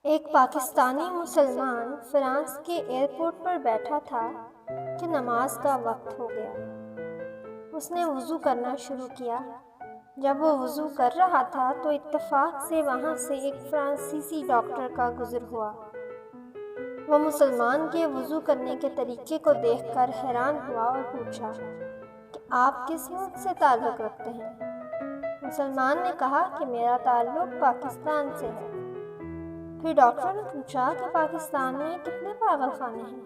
ایک پاکستانی مسلمان فرانس کے ایئرپورٹ پر بیٹھا تھا کہ نماز کا وقت ہو گیا۔ اس نے وضو کرنا شروع کیا۔ جب وہ وضو کر رہا تھا تو اتفاق سے وہاں سے ایک فرانسیسی ڈاکٹر کا گزر ہوا۔ وہ مسلمان کے وضو کرنے کے طریقے کو دیکھ کر حیران ہوا اور پوچھا کہ آپ کس ملک سے تعلق رکھتے ہیں؟ مسلمان نے کہا کہ میرا تعلق پاکستان سے ہے۔ پھر ڈاکٹر نے پوچھا کہ پاکستان میں کتنے پاگل خانے ہیں؟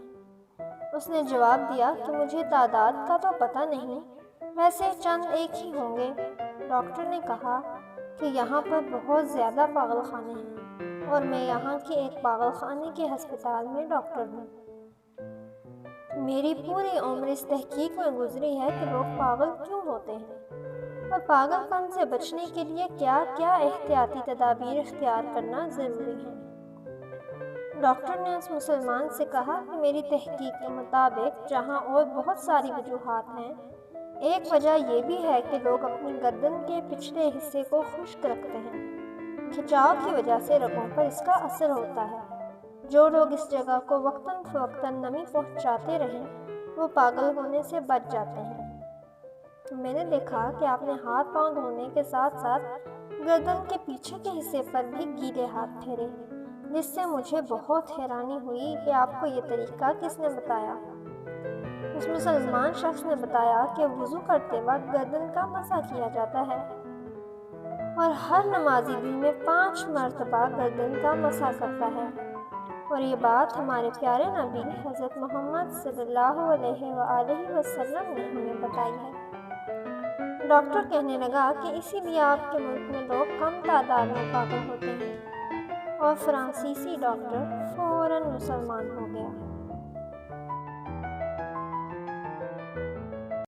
اس نے جواب دیا کہ مجھے تعداد کا تو پتہ نہیں، ویسے چند ایک ہی ہوں گے۔ ڈاکٹر نے کہا کہ یہاں پر بہت زیادہ پاگل خانے ہیں اور میں یہاں کے ایک پاگل خانے کے ہسپتال میں ڈاکٹر ہوں۔ میری پوری عمر اس تحقیق میں گزری ہے کہ لوگ پاگل کیوں ہوتے ہیں اور پاگل پن سے بچنے کے لیے کیا کیا احتیاطی تدابیر اختیار کرنا ضروری ہے۔ ڈاکٹر نے اس مسلمان سے کہا کہ میری تحقیق کے مطابق جہاں اور بہت ساری وجوہات ہیں، ایک وجہ یہ بھی ہے کہ لوگ اپنی گردن کے پچھلے حصے کو خشک رکھتے ہیں۔ کھچاؤ کی وجہ سے رگوں پر اس کا اثر ہوتا ہے۔ جو لوگ اس جگہ کو وقتاً فوقتاً نمی پہنچاتے رہیں وہ پاگل ہونے سے بچ جاتے ہیں۔ میں نے دیکھا کہ آپ نے ہاتھ پاؤں دھونے کے ساتھ ساتھ گردن کے پیچھے کے حصے پر بھی گیلے ہاتھ پھیرے، جس سے مجھے بہت حیرانی ہوئی کہ آپ کو یہ طریقہ کس نے بتایا۔ اس مسلمان شخص نے بتایا کہ وضو کرتے وقت گردن کا مسح کیا جاتا ہے اور ہر نمازی دن میں 5 مرتبہ گردن کا مسح کرتا ہے، اور یہ بات ہمارے پیارے نبی حضرت محمد صلی اللہ علیہ وآلہ وسلم نے ہمیں بتائی ہے۔ ڈاکٹر کہنے لگا کہ اسی لیے آپ کے ملک میں لوگ کم تعداد میں پاگل ہوتے ہیں، اور فرانسیسی ڈاکٹر فوراً مسلمان ہو گیا۔